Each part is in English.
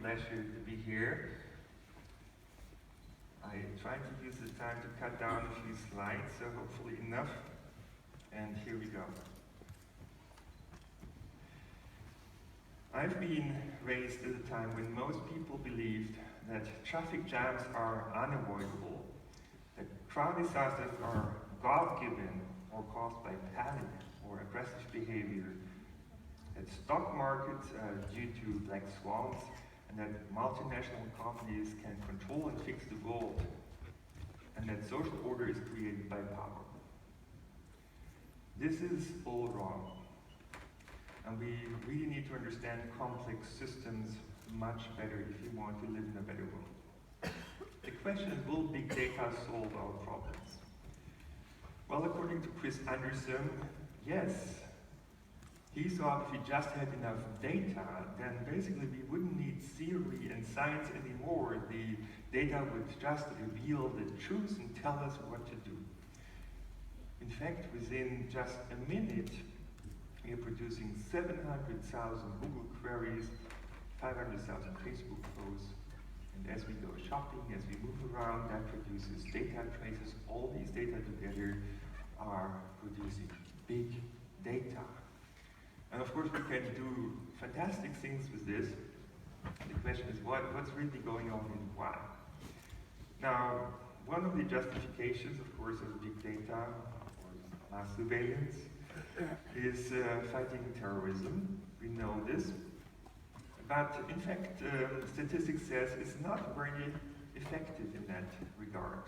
pleasure to be here. I tried to use the time to cut down a few slides, so hopefully enough. And here we go. I've been raised at a time when most people believed that traffic jams are unavoidable, that crowd disasters are God-given or caused by panic or aggressive behavior, that stock markets are due to black swans, and that multinational companies can control and fix the world, and that social order is created by power. This is all wrong. And we really need to understand complex systems much better if we want to live in a better world. The question is, will big data solve our problems? Well, according to Chris Anderson, yes. He thought if we just had enough data, then basically we wouldn't need theory and science anymore. The data would just reveal the truth and tell us what to do. In fact, within just a minute, we are producing 700,000 Google queries, 500,000 Facebook posts, and as we go shopping, as we move around, that produces data traces. All these data together are producing big data. And of course, we can do fantastic things with this. The question is, what's really going on and why? Now, one of the justifications, of course, of big data or mass surveillance is fighting terrorism. We know this. But in fact, statistics says it's not very effective in that regard.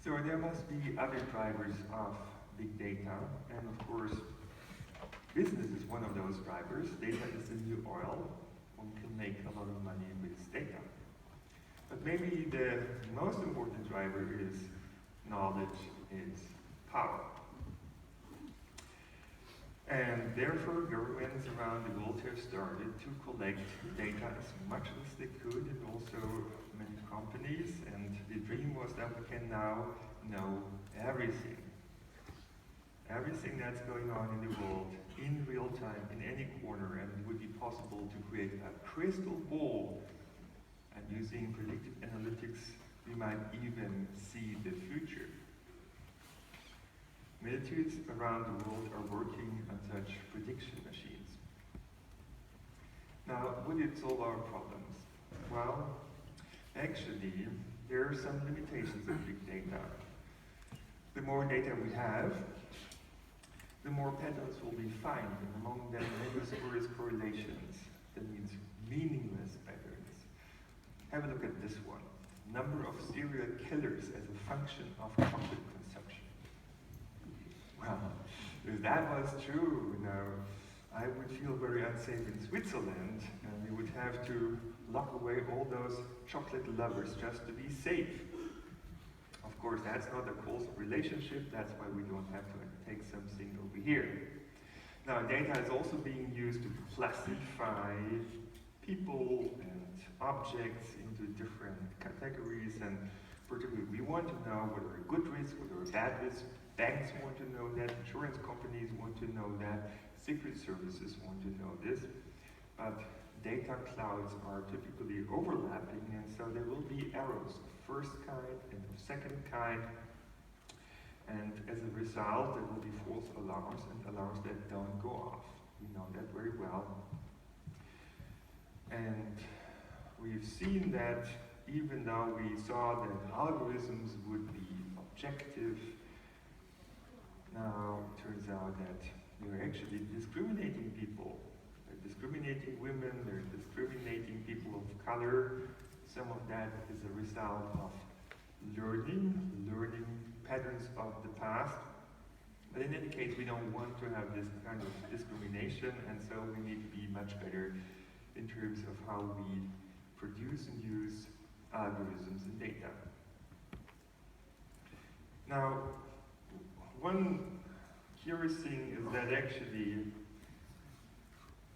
So there must be other drivers of big data, and of course, business is one of those drivers. Data is the new oil. One can make a lot of money with data. But maybe the most important driver is knowledge is power. And therefore, governments around the world have started to collect data as much as they could, and also many companies. And the dream was that we can now know everything. Everything that's going on in the world in real time, in any corner, and it would be possible to create a crystal ball. And using predictive analytics, we might even see the future. Militaries around the world are working on such prediction machines. Now, would it solve our problems? Well, actually, there are some limitations of big data. The more data we have, the more patterns will be found, and among them many spurious correlations. That means meaningless patterns. Have a look at this one. Number of serial killers as a function of chocolate consumption. Well, if that was true, I would feel very unsafe in Switzerland, and we would have to lock away all those chocolate lovers just to be safe. Of course, that's not a causal relationship. That's why we don't have to take something over here. Now, data is also being used to classify people and objects into different categories, and particularly we want to know what are good risks, what are bad risks. Banks want to know that, insurance companies want to know that, secret services want to know this, but data clouds are typically overlapping, and so there will be errors of first kind and of second kind, and as a result there will be false alarms and alarms that don't go off. We know that very well. And we've seen that even though we saw that algorithms would be objective, now it turns out that they're actually discriminating people. They're discriminating women, they're discriminating people of color. Some of that is a result of learning patterns of the past. But in any case, we don't want to have this kind of discrimination, and so we need to be much better in terms of how we produce and use algorithms and data. Now, one curious thing is that actually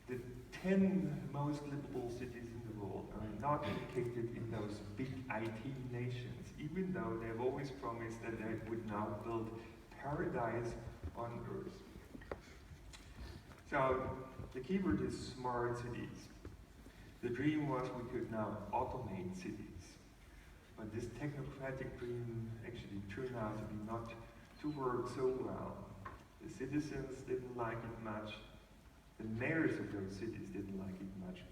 the 10 most livable cities in the world are not located in those big IT nations, even though they've always promised that they would now build paradise on Earth. So the keyword is smart cities. The dream was we could now automate cities. But this technocratic dream actually turned out to be not to work so well. The citizens didn't like it much. The mayors of those cities didn't like it much.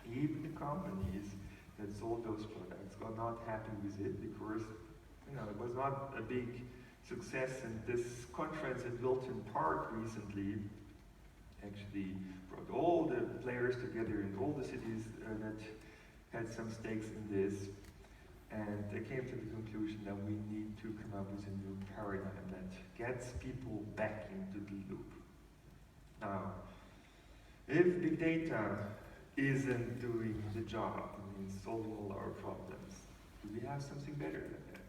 Even the companies that sold those products got not happy with it because it was not a big success. And this conference at Wilton Park recently actually brought all the players together in all the cities that had some stakes in this. And they came to the conclusion that we need to come up with a new paradigm that gets people back into the loop. Now, if big data isn't doing the job, solving all our problems, do we have something better than that?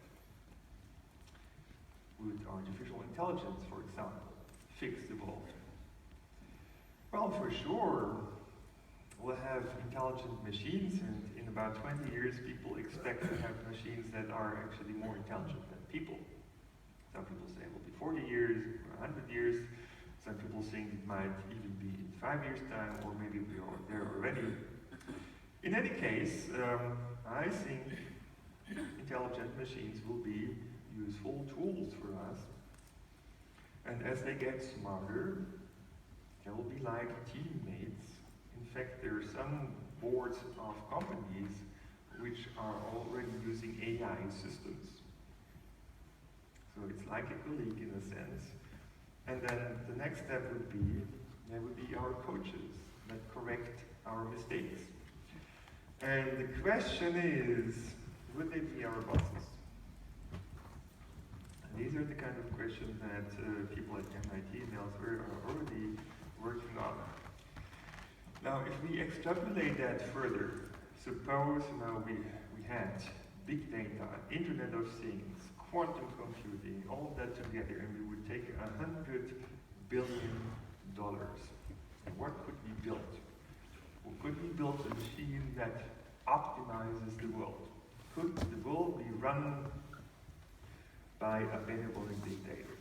Would artificial intelligence, for example, fix the world? Well, for sure, we'll have intelligent machines, and in about 20 years, people expect to have machines that are actually more intelligent than people. Some people say it will be 40 years, or 100 years. Some people think it might even be in 5 years' time, or maybe we are there already. In any case, I think intelligent machines will be useful tools for us. And as they get smarter, they will be like teammates. In fact, there are some boards of companies which are already using AI systems. So it's like a colleague in a sense. And then the next step would be, they would be our coaches that correct our mistakes. And the question is, would they be our bosses? And these are the kind of questions that people at MIT and elsewhere are already working on. Now, if we extrapolate that further, suppose now we had big data, Internet of Things, quantum computing, all of that together, and we would take $100 billion. And what could we build? Well, could we build a machine that optimizes the world? Could the world be run by a benevolent dictator?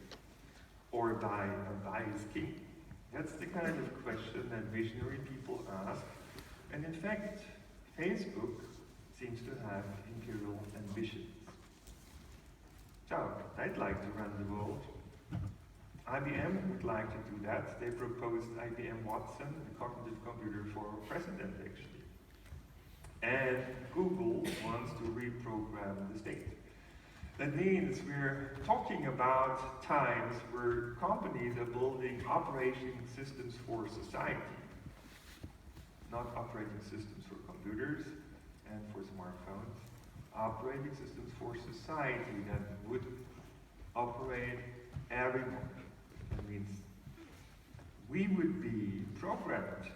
Or by a biased king? That's the kind of question that visionary people ask. And in fact, Facebook seems to have imperial ambitions. So, they'd like to run the world. IBM would like to do that. They proposed IBM Watson, the cognitive computer, for president, actually. And Google wants to reprogram the state. That means we're talking about times where companies are building operating systems for society, not operating systems for computers and for smartphones, operating systems for society that would operate everyone. That means we would be programmed.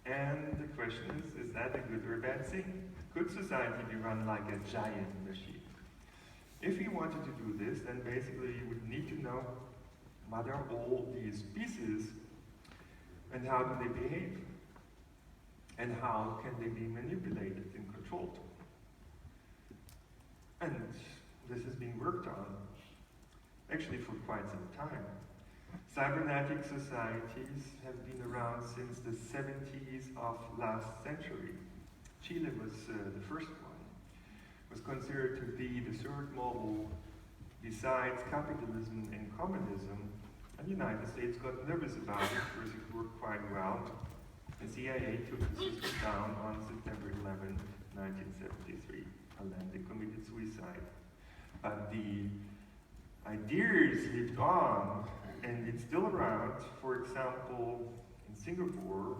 And the question is that a good or a bad thing? Could society be run like a giant machine? If you wanted to do this, then basically you would need to know what are all these pieces and how do they behave? And how can they be manipulated and controlled? And this is being worked on, actually for quite some time. Cybernetic societies have been around since the 70s of last century. Chile was the first one. It was considered to be the third model besides capitalism and communism. And the United States got nervous about it because it worked quite well. The CIA took the system down on September 11, 1973, and then they committed suicide. But the ideas lived on, and it's still around. For example, in Singapore,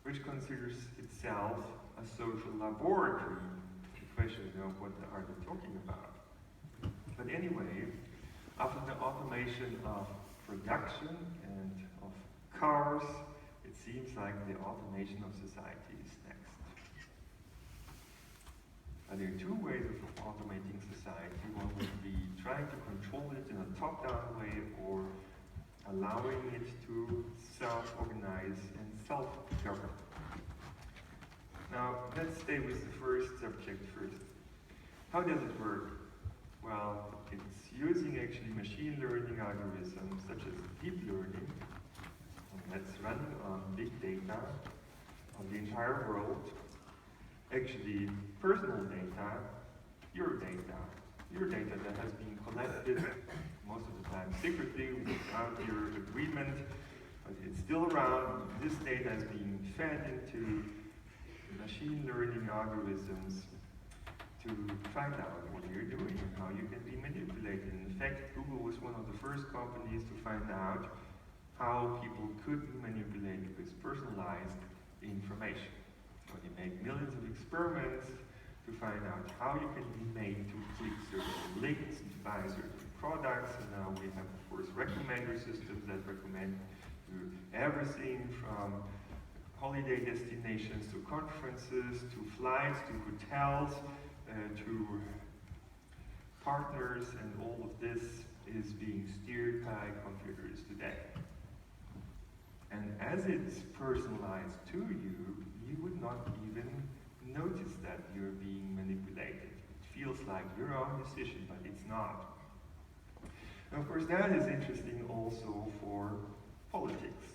which considers itself a social laboratory. The question is, what are they talking about? But anyway, after the automation of production and of cars, it seems like the automation of society is next. And there are two ways of automating society. One would be trying to control it in a top-down way, or allowing it to self-organize and self-govern. Now, let's stay with the first subject first. How does it work? Well, it's using actually machine learning algorithms such as deep learning, and that's running on big data, entire world. Actually, personal data, your data that has been collected most of the time secretly without your agreement, but it's still around. This data is being fed into machine learning algorithms to find out what you're doing and how you can be manipulated. In fact, Google was one of the first companies to find out how people could be manipulated with personalized information. So they made millions of experiments to find out how you can be made to click certain links, to buy certain products, and now we have, of course, recommender systems that recommend you everything from holiday destinations to conferences, to flights, to hotels, to partners, and all of this is being steered by computers today. And as it's personalized to you, you would not even notice that you're being manipulated. It feels like your own decision, but it's not. And of course, that is interesting also for politics,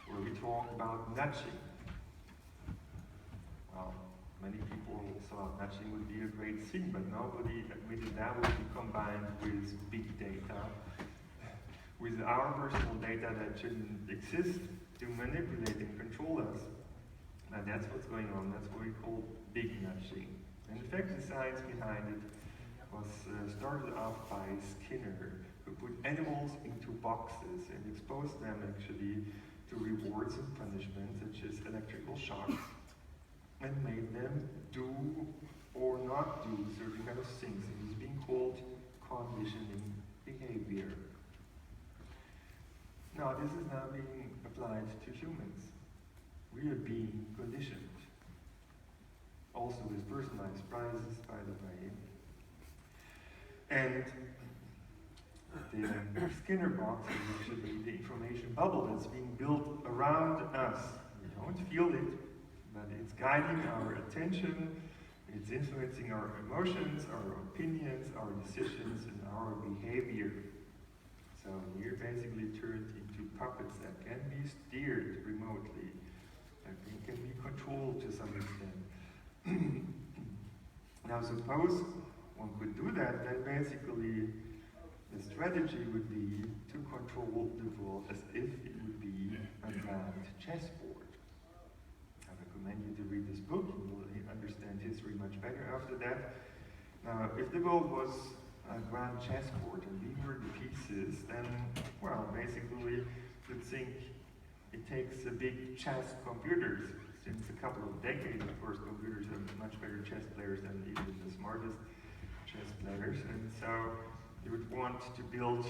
where we talk about nudging. Well, many people thought nudging would be a great thing, but nobody admitted that would be combined with big data, with our personal data that shouldn't exist, to manipulate and control us. And that's what's going on. That's what we call big nudging. And in fact, the science behind it was started off by Skinner, who put animals into boxes and exposed them actually to rewards and punishments, such as electrical shocks, and made them do or not do certain kind of things. It was being called conditioning behavior. Now, this is now being applied to humans. We are being conditioned. Also with personalized prizes, by the way. And the Skinner box is actually the information bubble that's being built around us. We don't feel it, but it's guiding our attention, it's influencing our emotions, our opinions, our decisions, and our behavior. So we're basically turned into puppets that can be steered remotely, that can be controlled to some extent. Now suppose one could do that, then basically the strategy would be to control the world as if it would be a grand chessboard. I recommend you to read this book. You will understand history much better after that. Now, if the world was a grand chessboard and we were the pieces, then, well, basically you'd think it takes a big chess computers. Since a couple of decades, of course, computers are much better chess players than even the smartest chess players, and so you would want to build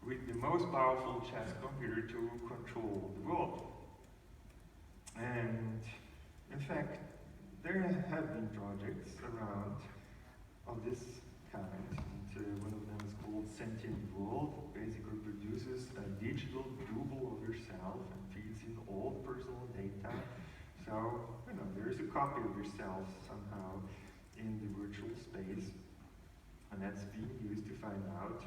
with the most powerful chess computer to control the world. And in fact, there have been projects around of this kind, and one of them is called Sentient World. It basically produces a digital double of yourself and feeds in all personal data. So, there's a copy of yourself somehow in the virtual space, and that's being used to find out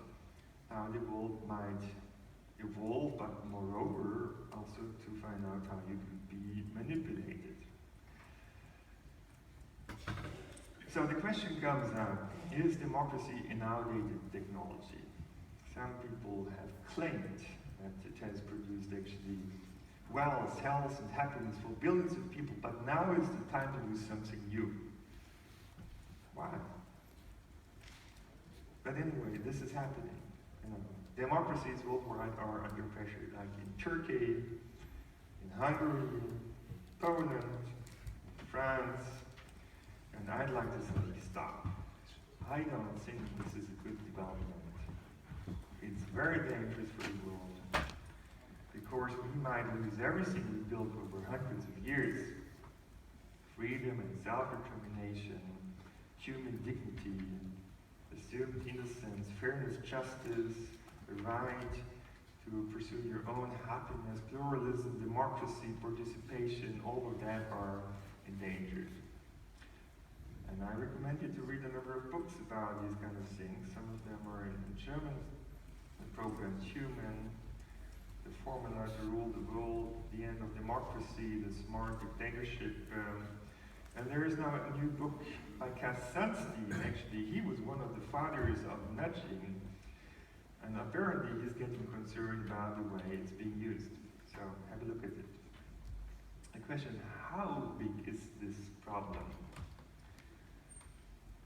how the world might evolve, but moreover, also to find out how you could be manipulated. So the question comes up, is democracy an outdated technology? Some people have claimed that it has produced actually wealth, health, and happiness for billions of people, but now is the time to do something new. Why? But anyway, this is happening. Democracies worldwide are under pressure, like in Turkey, in Hungary, Poland, France, and I'd like to say, stop. I don't think this is a good development. It's very dangerous for the world, because we might lose everything we built over hundreds of years. Freedom and self-determination, human dignity, assumed innocence, fairness, justice, the right to pursue your own happiness, pluralism, democracy, participation, all of that are endangered. And I recommend you to read a number of books about these kind of things. Some of them are in German. The program's Human, the formula to rule the world, the end of democracy, the smart dictatorship. And there is now a new book by Cass Sunstein. Actually, he was one of the fathers of nudging, and apparently he's getting concerned about the way it's being used. So have a look at it. The question, how big is this problem?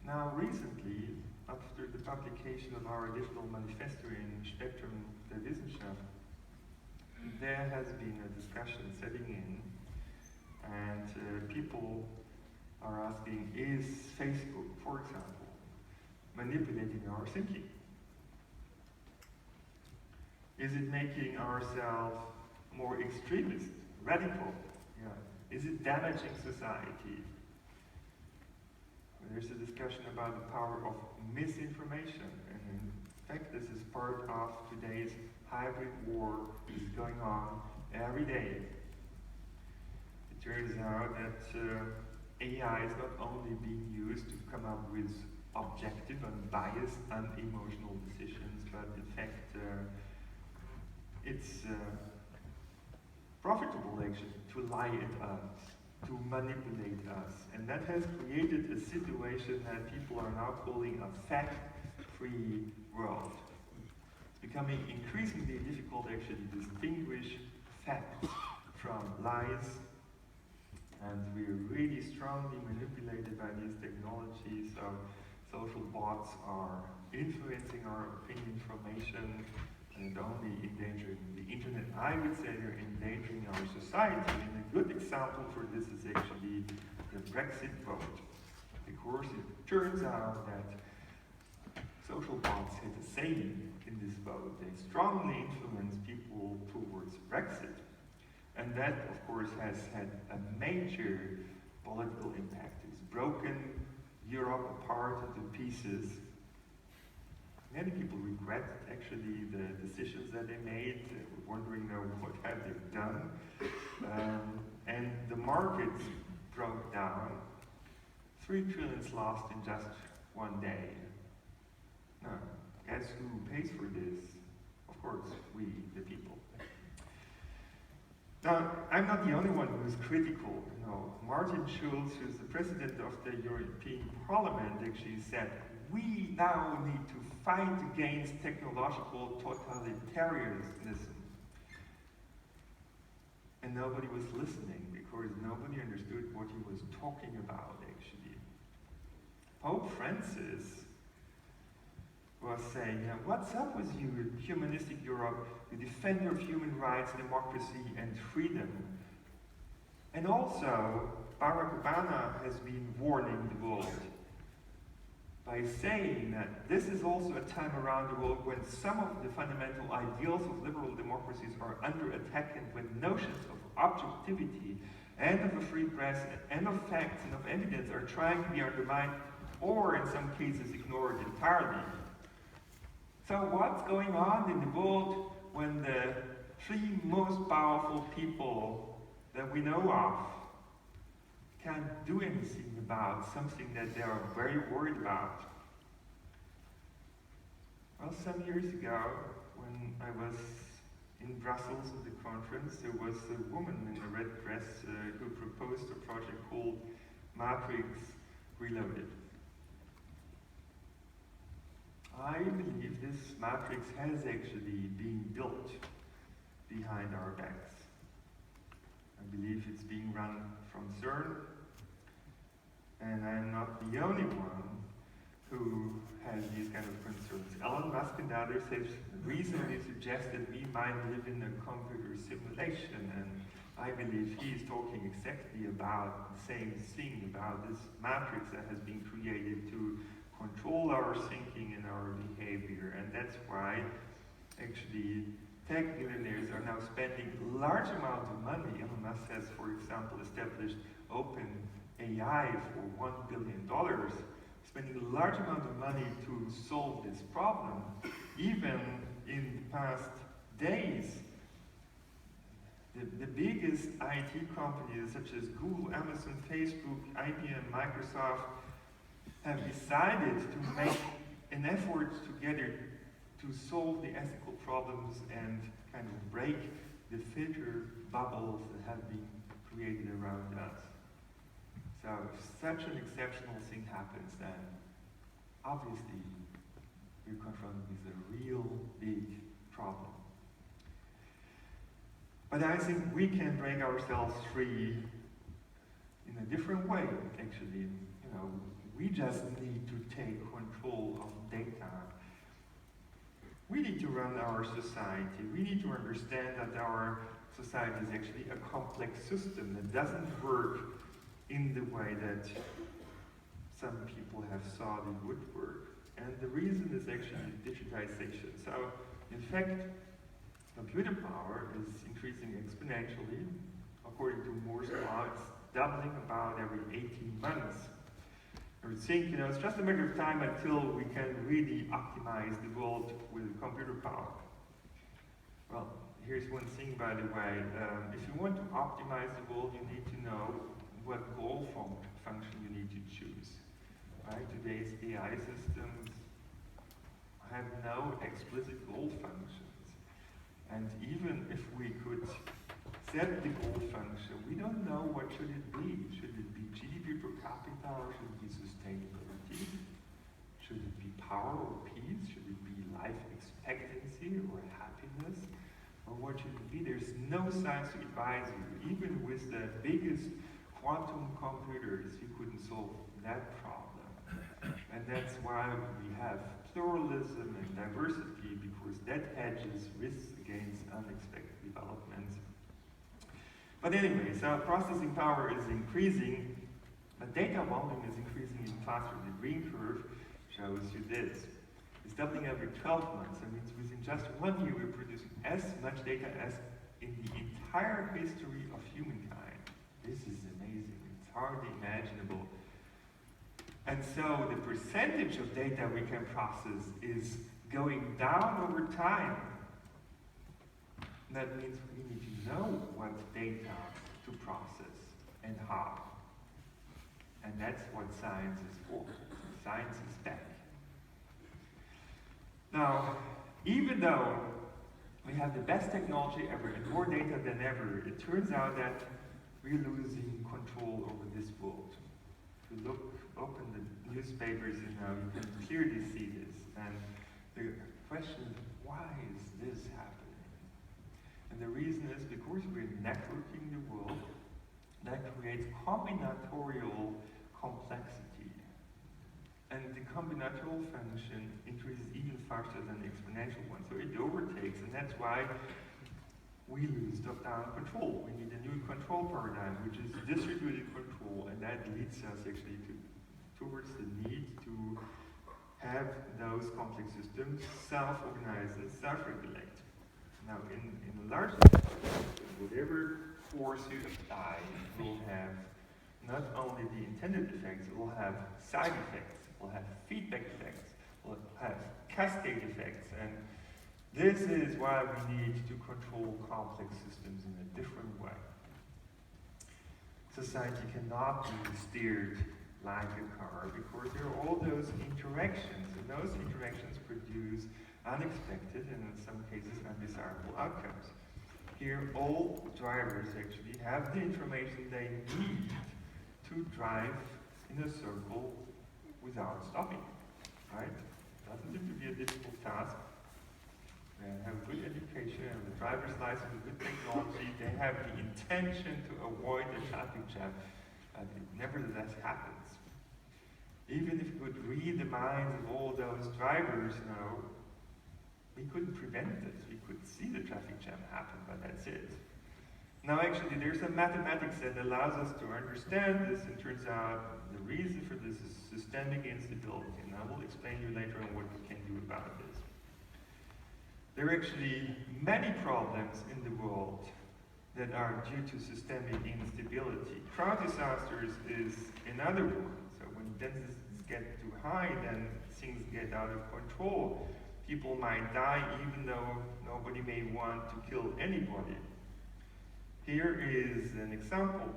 Now recently, after the publication of our digital manifesto in Spektrum der Wissenschaft, there has been a discussion setting in, and people are asking, is Facebook, for example, manipulating our thinking? Is it making ourselves more extremist, radical? Yeah. Is it damaging society? There's a discussion about the power of misinformation, and in fact this is part of today's hybrid war that is going on every day. It turns out that AI is not only being used to come up with objective, unbiased, unemotional decisions, but in fact it's profitable actually to lie at us, to manipulate us. And that has created a situation that people are now calling a fact-free world. It's becoming increasingly difficult actually to distinguish facts from lies, and we're really strongly manipulated by these technologies. So social bots are influencing our opinion formation, and only endangering the internet. I would say they're endangering our society, and a good example for this is actually the Brexit vote. Because it turns out that social bots had a say in this vote. They strongly influence people towards Brexit. And that, of course, has had a major political impact. It's broken Europe apart into pieces. Many people regret actually the decisions that they made, wondering now what have they done. And the markets broke down. 3 trillion lost in just one day. Now, guess who pays for this? Of course, we, the people. Now, I'm not the only one who is critical. Martin Schulz, who's the president of the European Parliament, actually said, we now need to fight against technological totalitarianism. And nobody was listening because nobody understood what he was talking about, actually. Pope Francis was saying, what's up with you, humanistic Europe, the defender of human rights, democracy, and freedom? And also, Barack Obama has been warning the world by saying that this is also a time around the world when some of the fundamental ideals of liberal democracies are under attack, and when notions of objectivity and of a free press and of facts and of evidence are trying to be undermined or in some cases ignored entirely. So what's going on in the world when the 3 most powerful people that we know of can't do anything about something that they are very worried about? Well, some years ago, when I was in Brussels at the conference, there was a woman in a red dress who proposed a project called Matrix Reloaded. I believe this matrix has actually been built behind our backs. I believe it's being run from CERN, and I'm not the only one who has these kind of concerns. Elon Musk and others have recently suggested we might live in a computer simulation, and I believe he is talking exactly about the same thing, about this matrix that has been created to control our thinking and our behavior. And that's why actually tech billionaires are now spending large amounts of money. Elon Musk has, for example, established OpenAI for $1 billion, spending a large amount of money to solve this problem. Even in the past days, the biggest IT companies such as Google, Amazon, Facebook, IBM, Microsoft have decided to make an effort together to solve the ethical problems and kind of break the filter bubbles that have been created around us. So if such an exceptional thing happens, then obviously we're confronted with a real big problem. But I think we can break ourselves free in a different way, actually. You know, we just need to take control of data. We need to run our society. We need to understand that our society is actually a complex system that doesn't work in the way that some people have thought it would work. And the reason is actually digitization. So, in fact, computer power is increasing exponentially. According to Moore's law, it's doubling about every 18 months. I would think, you know, it's just a matter of time until we can really optimize the world with computer power. Well, here's one thing, by the way. If you want to optimize the world, you need to know what goal function you need to choose. Right? Today's AI systems have no explicit goal functions. And even if we could set the goal function, we don't know what should it be. Should it be GDP per capita, or should it be sustainability? Should it be power or peace? Should it be life expectancy or happiness? Or what should it be? There's no science to advise you. Even with the biggest quantum computers, you couldn't solve that problem. And that's why we have pluralism and diversity, because that hedges risks against unexpected developments. But anyway, so processing power is increasing, but data volume is increasing even faster. The green curve shows you this. It's doubling every 12 months. That means within just 1 year we're producing as much data as in the entire history of humankind. This is amazing. It's hardly imaginable. And so the percentage of data we can process is going down over time. That means we need to know what data to process and how. And that's what science is for. Science is back. Now, even though we have the best technology ever and more data than ever, it turns out that we're losing control over this world. If you open the newspapers, you know, you can clearly see this. And the question is, why is this happening? And the reason is because we're networking the world. That creates combinatorial complexity. And the combinatorial function increases even faster than the exponential one. So it overtakes, and that's why we lose top-down control. We need a new control paradigm, which is distributed control, and that leads us actually towards the need to have those complex systems self-organize and self-regulate. Now, in a large system, whatever force you apply will have not only the intended effects, it will have side effects, it will have feedback effects, it will have cascade effects, and this is why we need to control complex systems in a different way. Society cannot be steered like a car because there are all those interactions, and those interactions produce unexpected and in some cases undesirable outcomes. Here, all drivers actually have the information they need to drive in a circle without stopping, right? Doesn't seem to be a difficult task. They have a good education, and the driver's license, good technology. They have the intention to avoid the traffic jam, and it nevertheless happens. Even if we could read the minds of all those drivers, you know, we couldn't prevent it. We could see the traffic jam happen, but that's it. Now, actually, there's some mathematics that allows us to understand this, and turns out the reason for this is systemic instability, and I will explain to you later on what we can do about this. There are actually many problems in the world that are due to systemic instability. Crowd disasters is another one. So when densities get too high, then things get out of control. People might die even though nobody may want to kill anybody. Here is an example,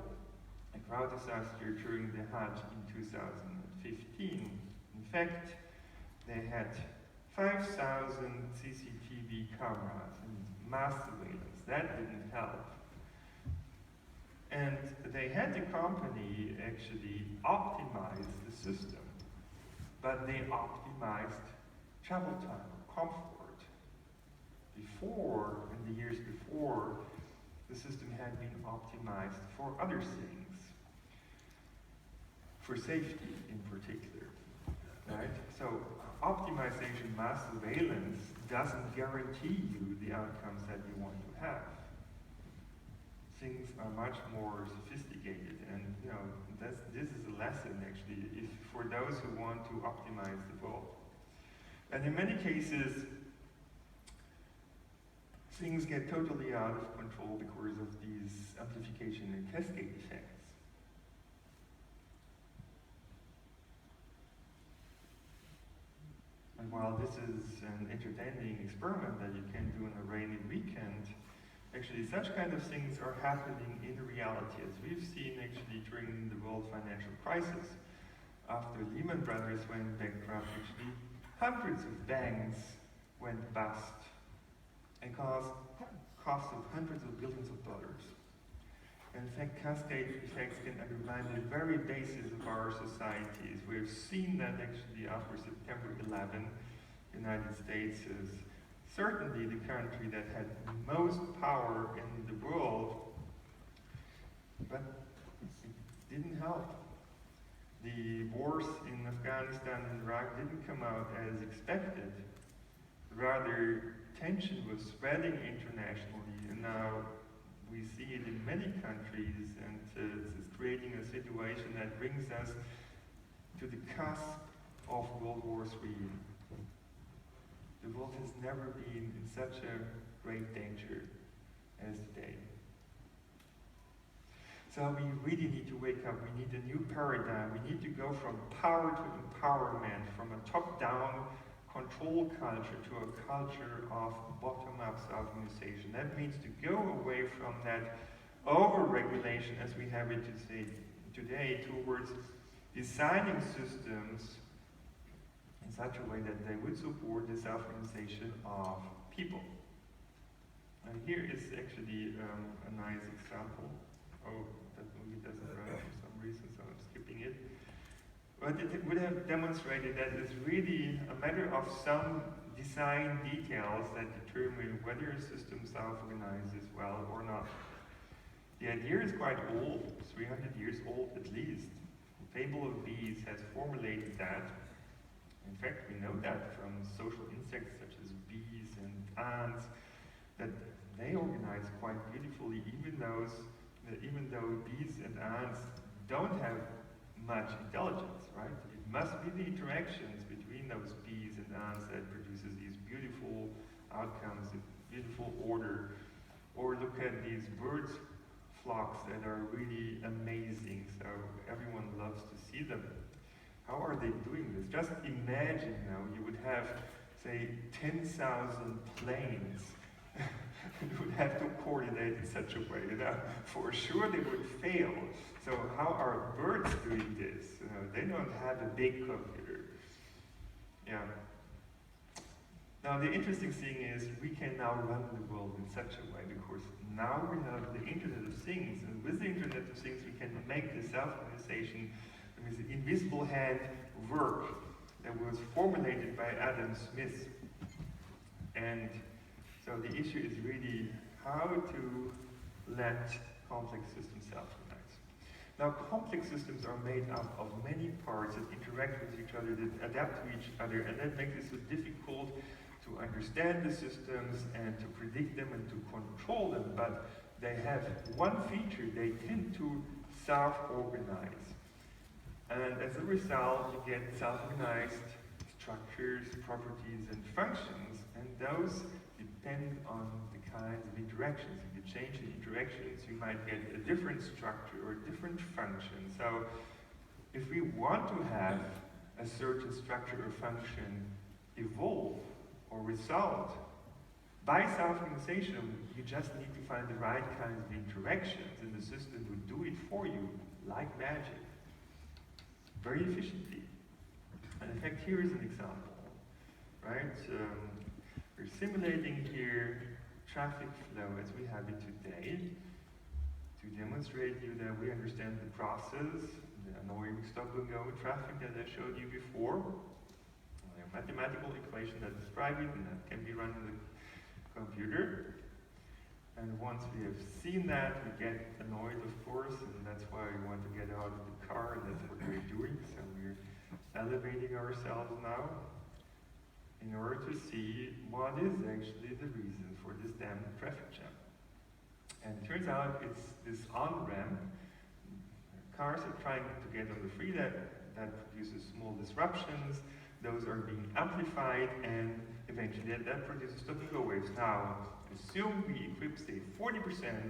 a crowd disaster during the Hajj in 2015. In fact, they had 5,000 CCTV cameras, and mass surveillance. That didn't help. And they had the company actually optimize the system, but they optimized travel time, comfort. Before, in the years before, the system had been optimized for other things, for safety in particular, right? So optimization, mass surveillance doesn't guarantee you the outcomes that you want to have. Things are much more sophisticated, and this is a lesson actually if for those who want to optimize the world. And in many cases, things get totally out of control because of these amplification and cascade effects. And while this is an entertaining experiment that you can do on a rainy weekend, actually such kind of things are happening in reality, as we've seen actually during the world financial crisis. After Lehman Brothers went bankrupt, actually hundreds of banks went bust and caused costs of hundreds of billions of dollars. In fact, cascade effects can undermine the very basis of our societies. We've seen that actually after September 11, the United States is certainly the country that had most power in the world, but it didn't help. The wars in Afghanistan and Iraq didn't come out as expected. Rather, tension was spreading internationally, and now we see it in many countries, and it's creating a situation that brings us to the cusp of World War III. The world has never been in such a great danger as today. So we really need to wake up. We need a new paradigm. We need to go from power to empowerment, from a top-down control culture to a culture of bottom-up self-organization. That means to go away from that over-regulation as we have it today towards designing systems in such a way that they would support the self-organization of people. And here is actually a nice example. Oh, that movie doesn't run for some reason, so I'm skipping it. But it would have demonstrated that it's really a matter of some design details that determine whether a system self-organizes well or not. The idea is quite old, 300 years old at least. The fable of bees has formulated that. In fact, we know that from social insects such as bees and ants, that they organize quite beautifully, even though bees and ants don't have much intelligence, right? It must be the interactions between those bees and ants that produces these beautiful outcomes, beautiful order. Or look at these bird flocks that are really amazing, so everyone loves to see them. How are they doing this? Just imagine now you would have, say, 10,000 planes. You would have to coordinate in such a way, for sure they would fail. So how are birds doing this? They don't have a big computer. Yeah. Now the interesting thing is we can now run the world in such a way because now we have the Internet of Things, and with the Internet of Things we can make the self-organization, the invisible hand work that was formulated by Adam Smith. And so the issue is really how to let complex systems self-organize. Now, complex systems are made up of many parts that interact with each other, that adapt to each other, and that makes it so difficult to understand the systems and to predict them and to control them. But they have one feature: they tend to self-organize. And as a result, you get self-organized structures, properties, and functions, and those depend on the kinds of interactions. If you change the interactions, you might get a different structure or a different function. So if we want to have a certain structure or function evolve or result by self-organization, you just need to find the right kinds of interactions, and the system would do it for you, like magic, very efficiently. And in fact, here is an example, right? We're simulating here traffic flow as we have it today to demonstrate you that we understand the process, the annoying stop-and-go traffic that I showed you before. A mathematical equation that describes it and that can be run in the computer. And once we have seen that, we get annoyed, of course, and that's why we want to get out of the car, and that's what we're doing. So we're elevating ourselves now in order to see what is actually the reason for this damn traffic jam. And it turns out it's this on-ramp. Cars are trying to get on the freeway, that produces small disruptions. Those are being amplified, and eventually that produces stop-and-go waves. Now, assume we equip, say, 40%